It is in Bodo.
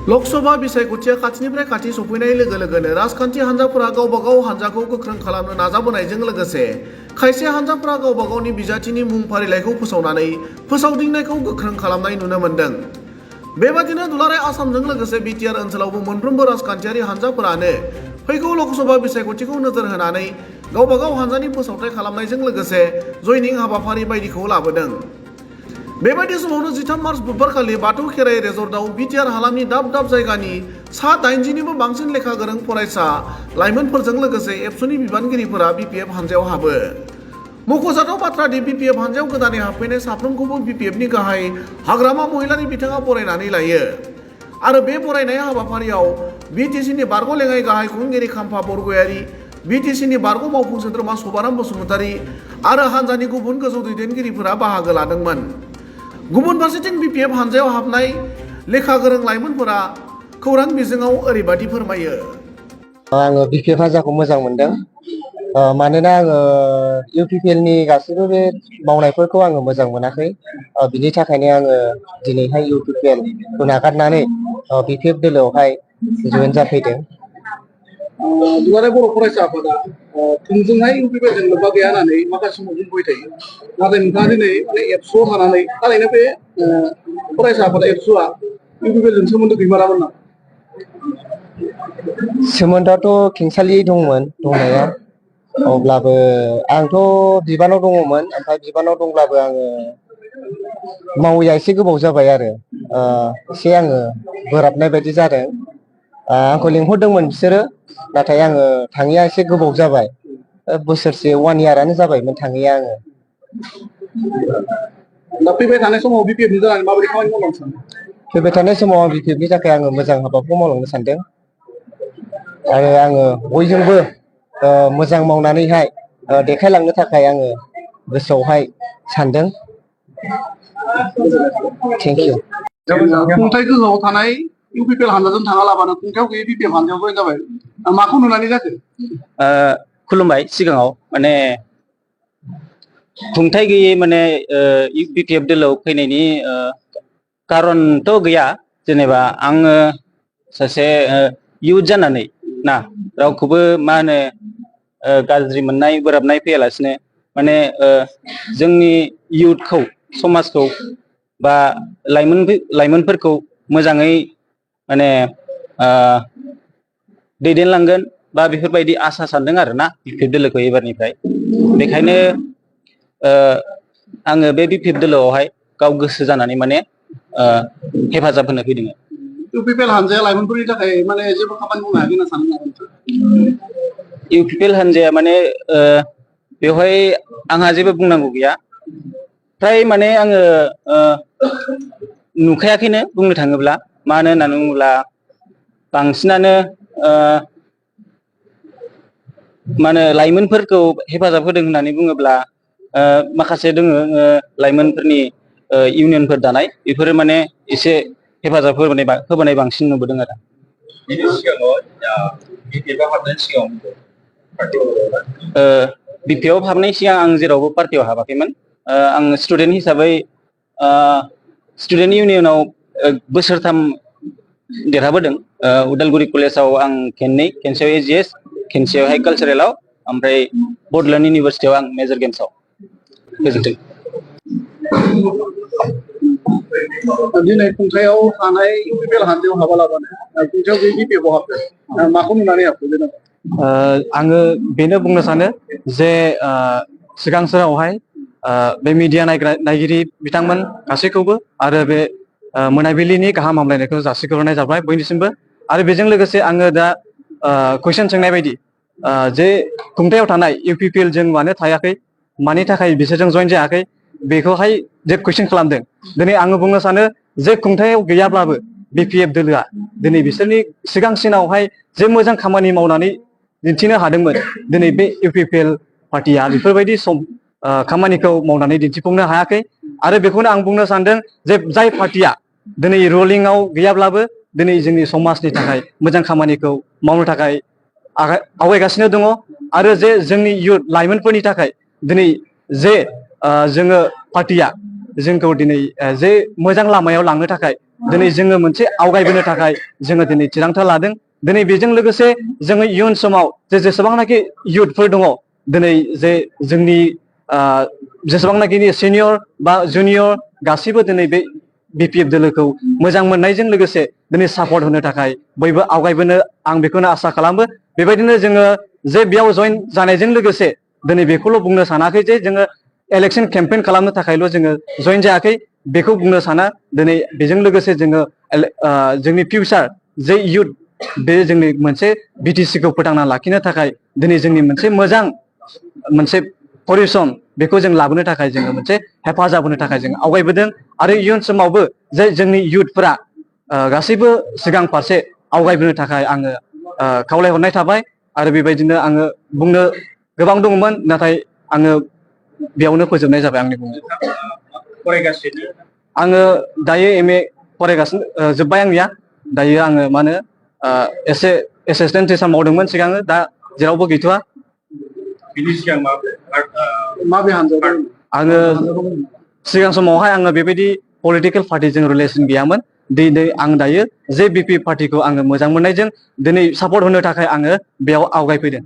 लकसभा बिसायख'थिया खाथिनिफ्राय खाथि सफैनाय लोगो लोगोनो राजखान्थि हान्जाफोरा गावबा गाव हान्जाखौ गोख्रों खालामनो नाजाबोनायजों लोगोसे खायसे हान्जाफोरा गावबा गावनि बिजाथिनि मुं फारिलाइखौ फोसावनानै फोसावदिंनायखौ गोख्रों खालामनाय नुनो मोन्दों। बेबादिनो दुलाराय आसामजों लोगोसे बिटिआर ओनसोलावबो मोनफ्रोमबो राजखान्थियारि हान्जाफोरानो फैगौ लकसभा बिसायख'थिखौ नोजोर होनानै गावबा गाव हान्जानि फोसावथाय खालामनायजों लोगोसे जयनिं हाबाफारि बायदिखौ लाबोदों। बेबायदि समावनो 13 मार्च बुधबारखालि बाथौ खेराइ रेजर्टआव बिटिआर हालामनि दाब दाब जायगानि सा 80निबो बांसिन लेखा गोरों फरायसा लाइमोनफोरजों लोगोसे एबसुनि बिबानगिरिफोरा बिपिएफ हान्जायाव हाबो। मख'जाथाव बाथ्रा दि बिपिएफ हान्जायाव गोदानै हाबफैनाय साफ्रोमखौबो बिपिएफनि गाहाय हाग्रामा महिलारि बिथाङा बरायनानै लायो आरो बे बरायनाय हाबाफारियाव बिटिसिनि बारग' लेङाइ गाहाय खुंगिरि खाम्फा बरगयारि, बिटिसिनि बारग' मावफुं सोद्रोमा सभाराम बसुमतारी आरो हान्जानि गुबुन गोजौ दैदेनगिरिफोरा बाहागो लादोंमोन। गुबुन फारसेथिं बिपिएफ हान्जायाव हाबनाय लेखा गोरों लाइमोनफोरा खौरां बिजोङाव ओरैबादि फोरमायो। आङो बिपिएफ हान्जाखौ मोजां मोनदों। मानोना आङो इउपिपिएलनि गासैबो बे मावनायफोरखौ आङो मोजां मोनाखै। बिनि थाखायनो आङो दिनैहाय इउपिपिएलखौ नागारनानै बिपिएफ दोलोआवहाय जयेन जाफैदों। दुलाराय बर' फरायसा आफादा थोंजोंहाय इउपिपिएलजों लोब्बा गैया होननानै माखासे समाव बुंबाय थायो। नाथाय नोंथाङा दिनै माने एबसुआव थानानै थारैनो बे फरायसा आफादा एबसुआ इउपिपिएलजों सोमोन्दो गैमारामोन नामा? सोमोन्दोआथ' खेंसालियै दंमोन दंनाया, अब्लाबो आंथ' बिबानाव दङमोन। ओमफ्राय बिबानाव दंब्लाबो आङो मावैया एसे गोबाव जाबाय आरो एसे आङो बोराबनाय बायदि जादों। आंखौ लिंहरदोंमोन बिसोरो, नाथाय आङो थाङैया एसे गोबाव जाबाय। बोसोरसे 1 इयारानो जाबायमोन थाङैया आङो। दा फैबाय थानाय समाव बिपिएफनि जानानै माबायदि खामानि मावलांनो सानो? फैबाय थानाय समाव आं बिपिएफनि थाखाय आङो मोजां हाबाखौ मावलांनो सानदों आरो आङो बयजोंबो मोजां मावनानैहाय देखायलांनो थाखाय आङो गोसोआवहाय सानदों। Thank you. खुंथाय गोहोआव थानाय इउपिपिएल हान्जाजों थाङालाबानो खुंथायाव गैयै बिपिएफ हान्जायाव जयेन जाबाय। माखौ नुनानै जाखो? खुलुमबाय। सिगाङाव माने खुंथाय गैयै माने बिपिएफ दोलोआव फैनायनि कारनथ' गैया। जेनेबा आङो सासे इयुथ जानानै ना रावखौबो मा होनो गाज्रि मोननाय बोराबनाय फैयालासिनो माने जोंनि इयुथखौ समाजखौ बा लाइमोनफोरखौ मोजाङै माने दैदेनलांगोन बा बेफोरबायदि आसा सानदों आरोना बिपिएफ दोलोखौ एबारनिफ्राय। बेखायनो आङो बे बिपिएफ दोलोआवहाय गाव गोसो जानानै माने हेफाजाब होनो फैदों। इउपिपिएल हान्जाया लाइमोनफोरनि थाखाय माने जेबो खामानि मावनो हायाखै होनना सानो नामा? इउपिपिएल हान्जाया माने बेवहाय आंहा जेबो बुंनांगौ गैया। फ्राय माने आङो नुखायाखैनो बुंनो थाङोब्ला। मानो होननानै बुङोब्ला बांसिनानो माने लाइमोनफोरखौ हेफाजाब होदों होननानै बुङोब्ला माखासे दोङो लाइमोनफोरनि इउनियनफोर दानाय, बेफोरो माने एसे हेफाजाब होबोनाय बांसिन नुबोदों आरो। बिपिएफ हाबनाय सिगां आं जेरावबो पार्टियाव हाबाखैमोन। आं स्टुडेन्ट हिसाबै स्टुडेन्ट इउनियनाव बोसोरथाम देरहाबोदों। उदालगुरि कलेजाव आं खेनसेयाव एजिएस, खेनसेयावहाय कालचारेलाव, ओमफ्राय बड'लेण्ड इउनिभारसिटियाव आं मेजर गेम्सआव। गोजोन्थों। दिनै खुंथायाव थानाय इउपिपिएल हान्जायाव हाबालाबानो खुंथायाव गैयै बिपिएफआव हाबदों। माखौ नुनानै हाबखो जेनेबा? आङो बेनो बुंनो सानो जे सिगां समावहाय बे मिडिया नायगिरि बिथांमोन गासैखौबो आरो बे मोनाबिलिनि गाहाम हामलायनायखौ जासिहरनाय जाबाय बयनिसिमबो। आरो बेजों लोगोसे आङो दा कुइसन सोंनाय बायदि जे खुंथायाव थानाय इउपिपिएल जों मानो थायाखै, मानि थाखाय बिसोरजों जयेन जायाखै, बेखौहाय जे कुइसन खालामदों। दिनै आङो बुंनो सानो जे खुंथायाव गैयाब्लाबो बिपिएफ दोलोआ दिनै बिसोरनि सिगांसिनावहाय जे मोजां खामानि मावनानै दिन्थिनो हादोंमोन, दिनै बे इउपिपिएल पार्टिया बेफोरबायदि खामानिखौ मावनानै दिन्थिफुंनो हायाखै। आरो बेखौनो आं बुंनो सानदों जे जाय पार्टिया दिनै रुलिंआव गैयाब्लाबो दिनै जोंनि समाजनि थाखाय मोजां खामानिखौ मावनो थाखाय आवगायगासिनो दङ, आरो जे जोंनि इयुथ लाइमोनफोरनि थाखाय दिनै जे जोङो पार्टिया जोंखौ दिनै जे मोजां लामायाव लांनो थाखाय दिनै जोङो मोनसे आवगायबोनो थाखाय जोङो दिनै थिरांथा लादों। दिनै बेजों लोगोसे जोङो इयुन समाव जेसेबांनाखि इयुथफोर दङ दिनै जे जोंनि जेसेबांनाखि सिनियर बा जुनियर गासैबो दिनै बे BPF दोलोखौ मोजां मोननायजों लोगोसे दिनै सापर्ट होनो थाखाय बयबो आवगायबोनो आं बेखौनो आसा खालामो। बेबायदिनो जोङो जे बेयाव जइन जानायजों लोगोसे दिनै बेखौल' बुंनो सानाखै जे जोङो इलेक्शन केम्पेइन खालामनो थाखायल' जोङो जइन जायाखै बेखौ बुंनो साना। दिनै बेजों लोगोसे जोङो जोंनि फिउचार जे इयुथ बे जोंनि मोनसे BTC खौ फोथांना लाखिनो थाखाय दिनै जोंनि मोनसे मोजां मोनसे परिसन बेखौ जों लाबोनो थाखाय जोङो मोनसे हेफाजाब होनो थाखाय जों आवगायबोदों। आरो इयुन समावबो जे जोंनि इयुथफोरा गासैबो सिगां फारसे आवगायबोनो थाखाय आङो खावलायहरनाय थाबाय। आरो बेबायदिनो आङो बुंनो गोबां दङमोन नाथाय आङो बेयावनो फोजोबनाय जाबाय आंनि बुंनायखौ। फरायगासिनो आङो दायो MA फरायगासिनो जोब्बाय आंनिया। दायो आङो मा होनो एसे एसिस्टेन्ट टिचार मावदोंमोन सिगाङो, दा जेरावबो गैथ'वा। बिनि सिगां माबे हान्जायाव आङो सिगां समावहाय आङो बेबायदि पलिटिकेल पार्टिजों रिलेसन गैयामोन। दिनै आं दायो जे BPF पार्टिखौ आङो मोजां मोननायजों दिनै सापर्ट होनो थाखाय आङो बेयाव आवगायफैदों।